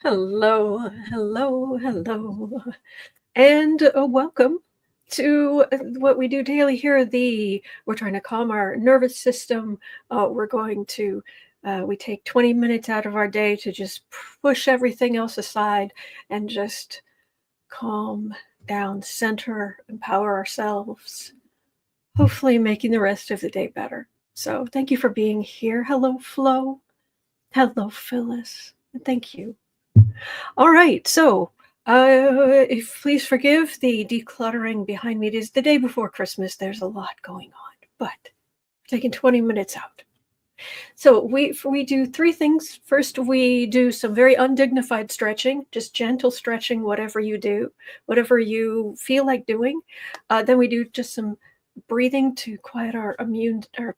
Hello, hello, hello, and welcome to what we do daily here. We're trying to calm our nervous system. We're going to we take 20 minutes out of our day to just push everything else aside and just calm down, center, empower ourselves. Hopefully, making the rest of the day better. So, thank you for being here. Hello, Flo. Hello, Phyllis. And thank you. All right, so if please forgive the decluttering behind me. It is the day before Christmas. There's a lot going on, but taking 20 minutes out. So we do three things. First, we do some very undignified stretching, just gentle stretching, whatever you do, whatever you feel like doing. Then we do just some breathing to quiet our immune. Or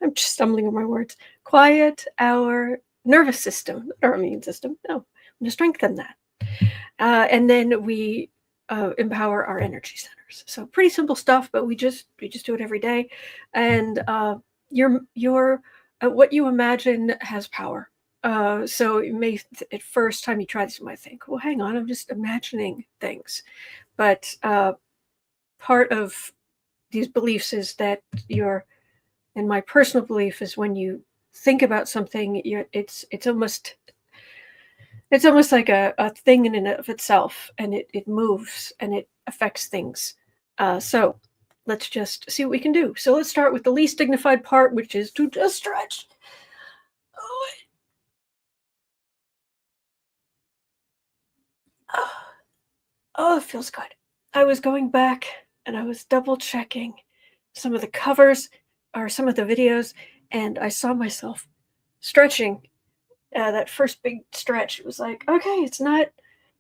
I'm just stumbling on my words. Quiet our nervous system, our immune system. No, to strengthen that. And then we empower our energy centers. So pretty simple stuff, but we just do it every day. And your what you imagine has power. So it may at first time you try this, you might think, well, hang on, I'm just imagining things. But part of these beliefs is that and my personal belief is when you think about something, it's almost like a thing in and of itself, and it moves and it affects things. So let's just see what we can do. So let's start with the least dignified part, which is to just stretch. Oh, oh, oh, it feels good. I was going back and I was double checking some of the covers or some of the videos, and I saw myself stretching. That first big stretch, it was like, okay, it's not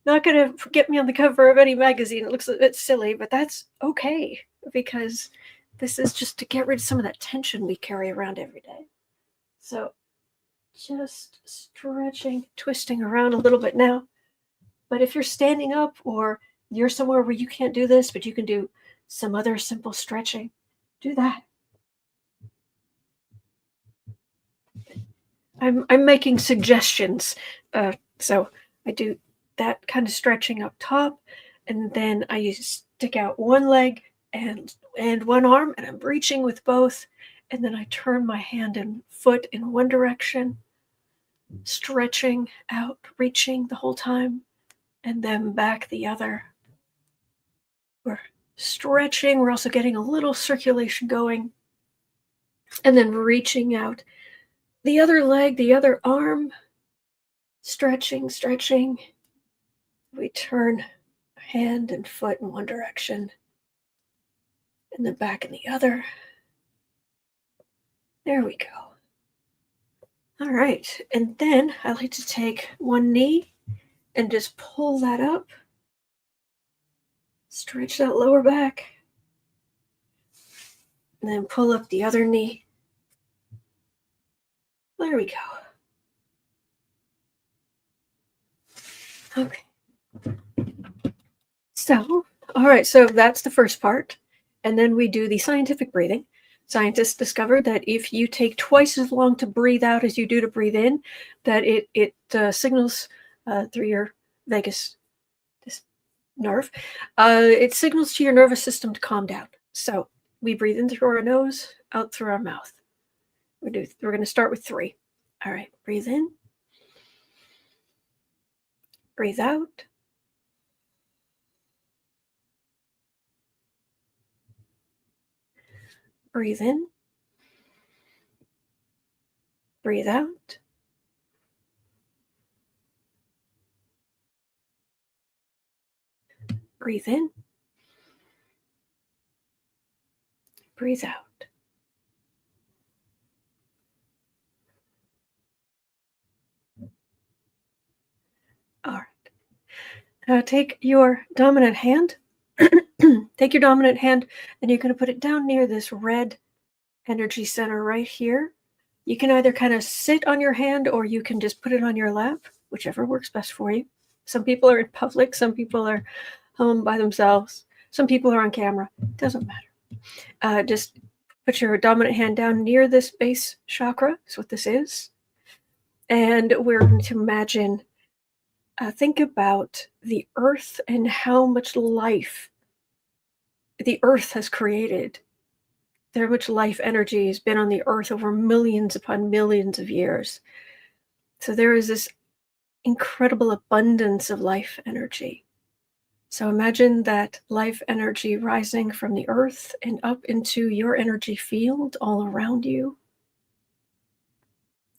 going to get me on the cover of any magazine. It looks a bit silly, but that's okay because this is just to get rid of some of that tension we carry around every day. So just stretching, twisting around a little bit now. But if you're standing up or you're somewhere where you can't do this, but you can do some other simple stretching, do that. I'm making suggestions. So I do that kind of stretching up top, and then I stick out one leg and one arm, and I'm reaching with both, and then I turn my hand and foot in one direction, stretching out, reaching the whole time, and then back the other. We're stretching. We're also getting a little circulation going, and then reaching out the other leg, the other arm, stretching, stretching. We turn hand and foot in one direction and then back in the other. There we go. All right. And then I like to take one knee and just pull that up. Stretch that lower back. And then pull up the other knee. There we go. Okay. So, all right. So that's the first part. And then we do the scientific breathing. Scientists discovered that if you take twice as long to breathe out as you do to breathe in, that it signals through your vagus nerve. It signals to your nervous system to calm down. So we breathe in through our nose, out through our mouth. We're going to start with 3. All right, breathe in, breathe out. Breathe in, breathe out. Breathe in, breathe out. All right. Now take your dominant hand. Take your dominant hand, and you're going to put it down near this red energy center right here. You can either kind of sit on your hand or you can just put it on your lap, whichever works best for you. Some people are in public, some people are home by themselves, some people are on camera. It doesn't matter. Just put your dominant hand down near this base chakra. That's what this is. And we're going to imagine, think about the earth and how much life the earth has created. How much life energy has been on the earth over millions upon millions of years. So there is this incredible abundance of life energy. So imagine that life energy rising from the earth and up into your energy field all around you,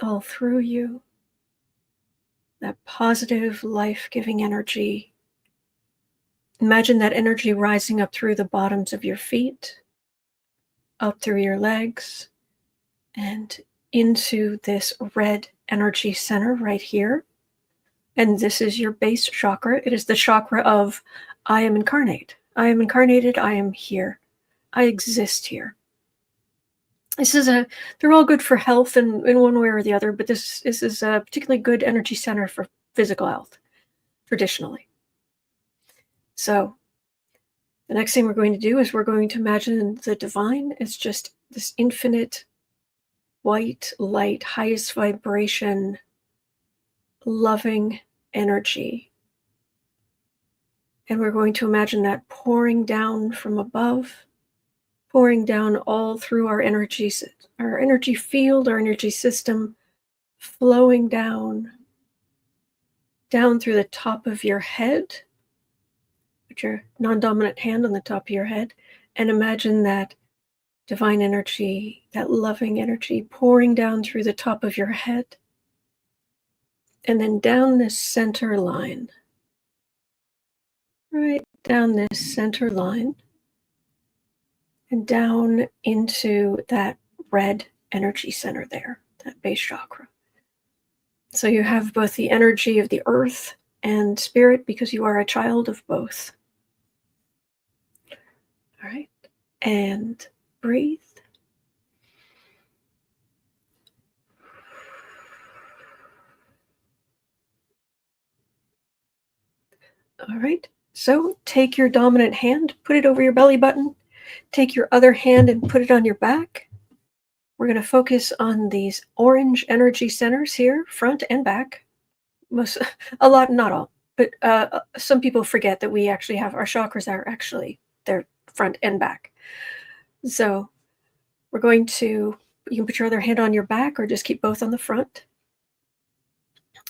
all through you. That positive, life giving energy. Imagine that energy rising up through the bottoms of your feet, up through your legs, and into this red energy center right here. And this is your base chakra. It is the chakra of I am incarnate. I am incarnated. I am here. I exist here. They're all good for health in one way or the other, but this is a particularly good energy center for physical health, traditionally. So the next thing we're going to do is we're going to imagine the divine as just this infinite white light, highest vibration, loving energy. And we're going to imagine that pouring down from above, pouring down all through our energy field, our energy system, flowing down through the top of your head, put your non-dominant hand on the top of your head, and imagine that divine energy, that loving energy pouring down through the top of your head, and then down this center line, right down this center line, and down into that red energy center there, that base chakra. So you have both the energy of the earth and spirit because you are a child of both. All right. And breathe. All right. So take your dominant hand, put it over your belly button. Take your other hand and put it on your back. We're going to focus on these orange energy centers here, front and back. A lot, not all, but some people forget that we actually have our chakras are actually they're front and back. So we're going to, you can put your other hand on your back or just keep both on the front.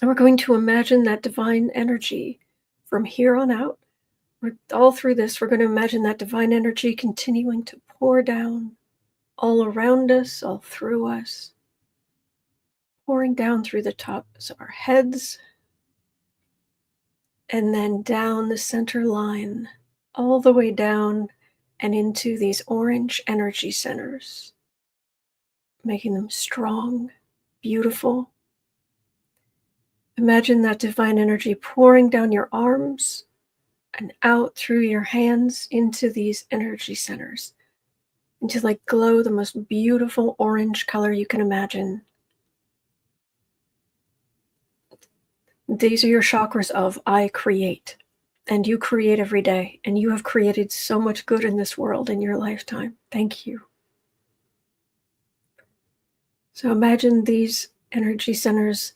And we're going to imagine that divine energy from here on out. All through this, we're going to imagine that divine energy continuing to pour down all around us, all through us, pouring down through the tops of our heads, and then down the center line, all the way down and into these orange energy centers, making them strong, beautiful. Imagine that divine energy pouring down your arms and out through your hands into these energy centers, until they glow the most beautiful orange color you can imagine. These are your chakras of I create, and you create every day, and you have created so much good in this world in your lifetime. Thank you. So imagine these energy centers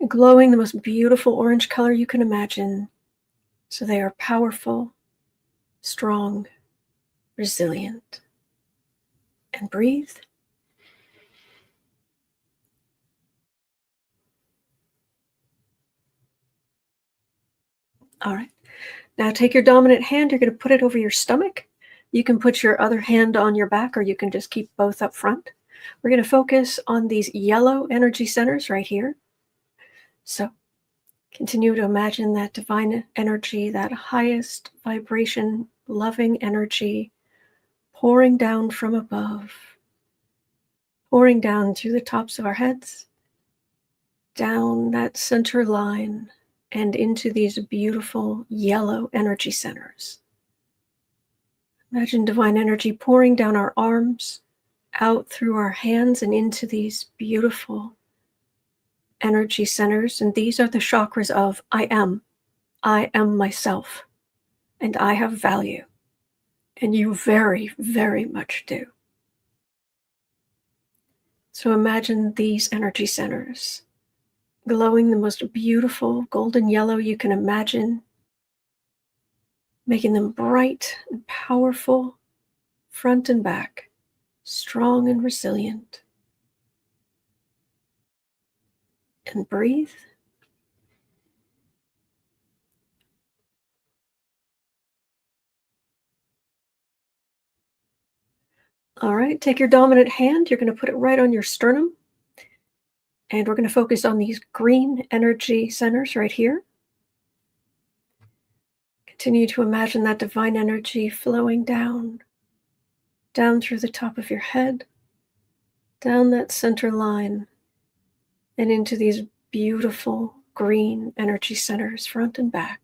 glowing the most beautiful orange color you can imagine. So they are powerful, strong, resilient. And breathe. All right. Now take your dominant hand. You're going to put it over your stomach. You can put your other hand on your back, or you can just keep both up front. We're going to focus on these yellow energy centers right here. So continue to imagine that divine energy, that highest vibration, loving energy pouring down from above, pouring down through the tops of our heads, down that center line, and into these beautiful yellow energy centers. Imagine divine energy pouring down our arms, out through our hands, and into these beautiful energy centers. And these are the chakras of I am myself, and I have value. And you very, very much do. So imagine these energy centers glowing the most beautiful golden yellow you can imagine, making them bright and powerful, front and back, strong and resilient. And breathe. All right, take your dominant hand. You're going to put it right on your sternum. And we're going to focus on these green energy centers right here. Continue to imagine that divine energy flowing down through the top of your head, down that center line, and into these beautiful green energy centers, front and back.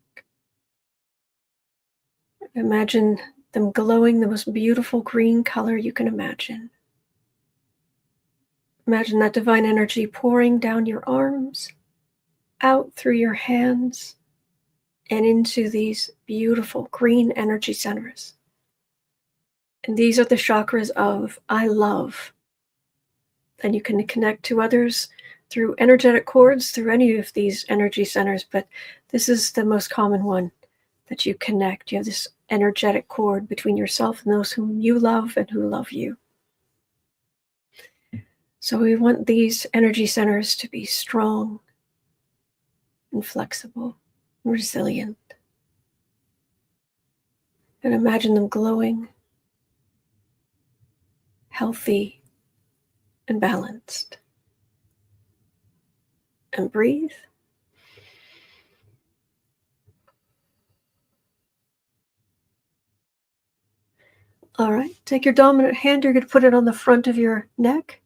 Imagine them glowing the most beautiful green color you can imagine. Imagine that divine energy pouring down your arms, out through your hands, and into these beautiful green energy centers. And these are the chakras of I love. And you can connect to others through energetic cords, through any of these energy centers, but this is the most common one that you connect. You have this energetic cord between yourself and those whom you love and who love you. So we want these energy centers to be strong and flexible, and resilient. And imagine them glowing, healthy, and balanced. And breathe. All right, take your dominant hand. You're going to put it on the front of your neck.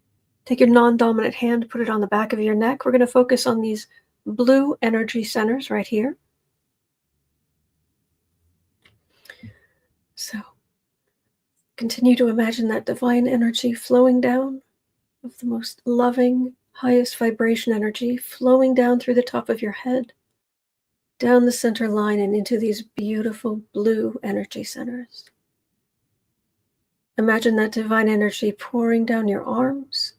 Take your non-dominant hand, put it on the back of your neck. We're going to focus on these blue energy centers right here. So continue to imagine that divine energy flowing down, of the most loving, highest vibration energy flowing down through the top of your head, down the center line, and into these beautiful blue energy centers. Imagine that divine energy pouring down your arms,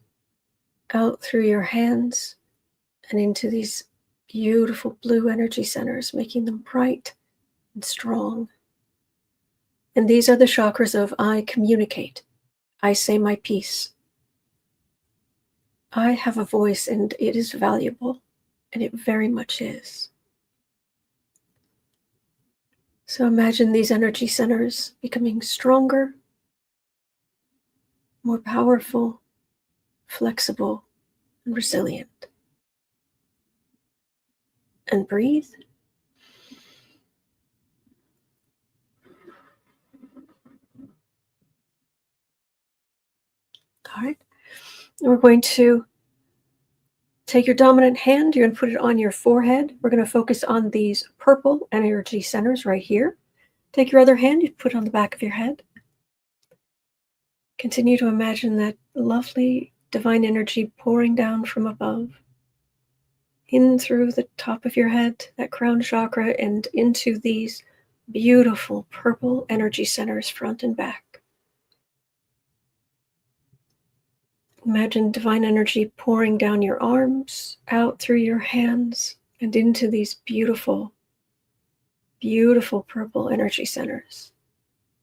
out through your hands, and into these beautiful blue energy centers, making them bright and strong. And these are the chakras of I communicate. I say my piece. I have a voice and it is valuable, and it very much is. So imagine these energy centers becoming stronger, more powerful, flexible, and resilient. And breathe. All right. We're going to take your dominant hand. You're going to put it on your forehead. We're going to focus on these purple energy centers right here. Take your other hand. You put it on the back of your head. Continue to imagine that lovely divine energy pouring down from above, in through the top of your head, that crown chakra, and into these beautiful purple energy centers, front and back. Imagine divine energy pouring down your arms, out through your hands, and into these beautiful, beautiful purple energy centers.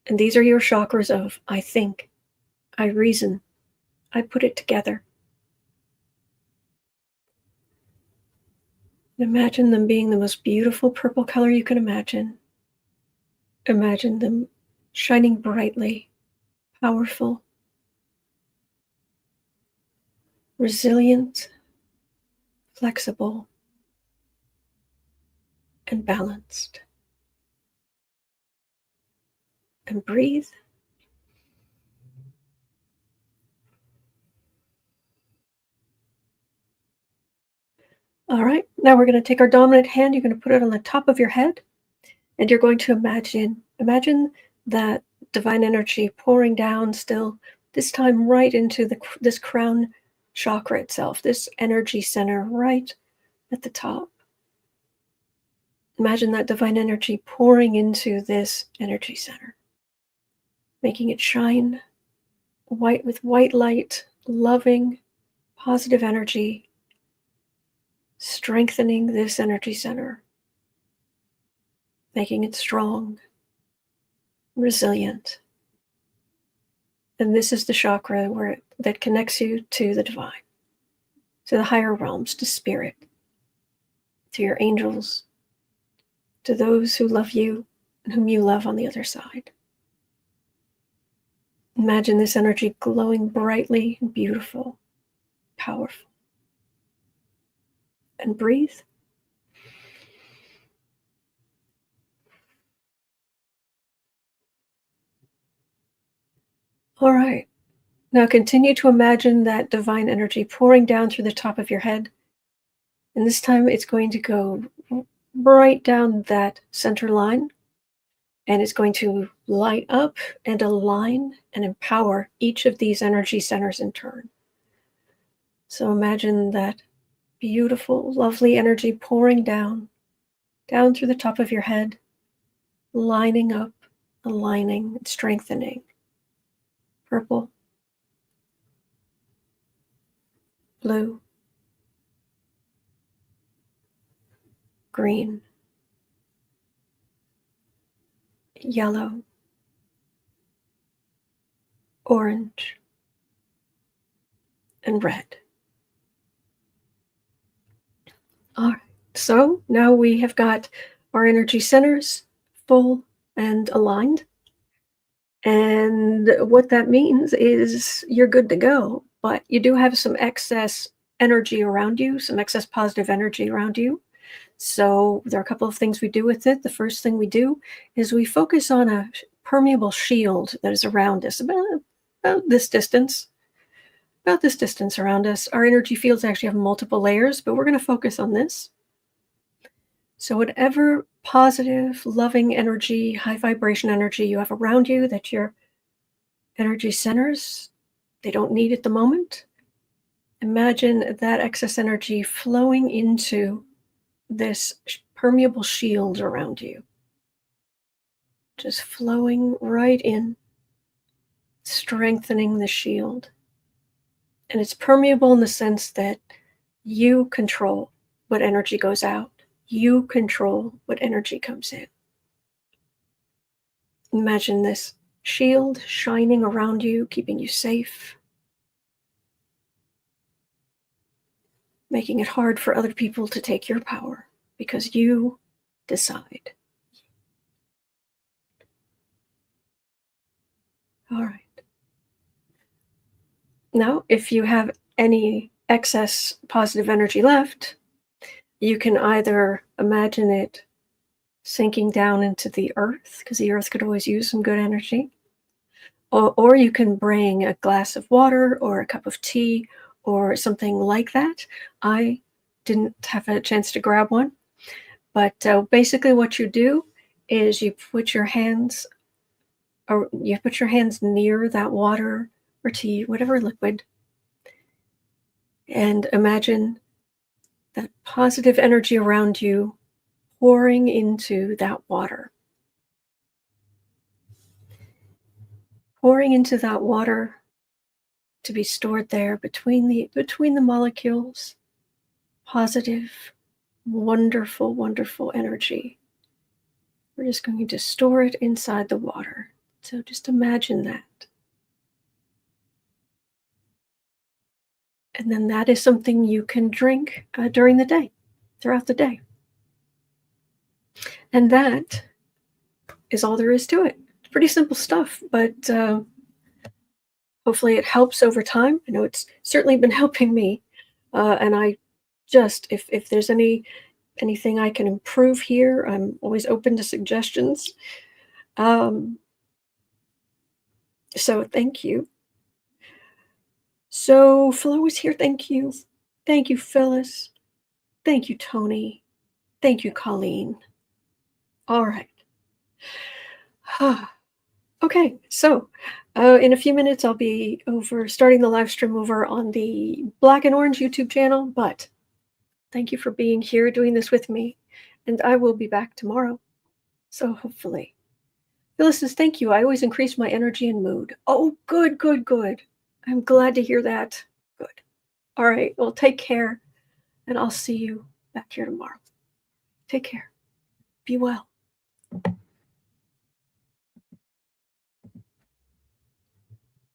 And these are your chakras of I think, I reason, I put it together. Imagine them being the most beautiful purple color you can imagine. Imagine them shining brightly, powerful, resilient, flexible, and balanced. And breathe. All right, now we're going to take our dominant hand. You're going to put it on the top of your head, and you're going to imagine that divine energy pouring down still, this time right into this crown chakra itself, this energy center right at the top. Imagine that divine energy pouring into this energy center, making it shine white with white light, loving, positive energy, strengthening this energy center, making it strong, resilient. And this is the chakra that connects you to the divine, to the higher realms, to spirit, to your angels, to those who love you and whom you love on the other side. Imagine this energy glowing brightly, beautiful, powerful. And breathe. All right. Now continue to imagine that divine energy pouring down through the top of your head. And this time it's going to go right down that center line. And it's going to light up and align and empower each of these energy centers in turn. So imagine that beautiful, lovely energy pouring down through the top of your head, lining up, aligning, and strengthening. Purple, blue, green, yellow, orange, and red. All right, so now we have got our energy centers full and aligned. And what that means is you're good to go, but you do have some excess energy around you, some excess positive energy around you. So there are a couple of things we do with it. The first thing we do is we focus on a permeable shield that is around us, about this distance, around us. Our energy fields actually have multiple layers, but we're going to focus on this. So whatever positive, loving energy, high vibration energy you have around you that your energy centers, they don't need at the moment, imagine that excess energy flowing into this permeable shield around you. Just flowing right in, strengthening the shield. And it's permeable in the sense that you control what energy goes out. You control what energy comes in. Imagine this shield shining around you, keeping you safe, making it hard for other people to take your power because you decide. All right. Now, if you have any excess positive energy left, you can either imagine it sinking down into the earth, because the earth could always use some good energy, or you can bring a glass of water or a cup of tea or something like that. I didn't have a chance to grab one, but basically what you do is you put your hands near that water or tea, whatever liquid, and imagine that positive energy around you pouring into that water. Pouring into that water to be stored there between the molecules. Positive, wonderful, wonderful energy. We're just going to store it inside the water. So just imagine that. And then that is something you can drink during the day, throughout the day. And that is all there is to it. It's pretty simple stuff, but hopefully it helps over time. I know it's certainly been helping me. And I just, if there's anything I can improve here, I'm always open to suggestions. So thank you. So Flo is here. Thank you. Thank you, Phyllis. Thank you, Tony. Thank you, Colleen. All right. Okay, so in a few minutes, I'll be starting the live stream over on the Black and Orange YouTube channel, but thank you for being here, doing this with me, and I will be back tomorrow. So hopefully. Phyllis says, thank you. I always increase my energy and mood. Oh, good, good, good. I'm glad to hear that. Good. All right, well, take care, and I'll see you back here tomorrow. Take care. Be well.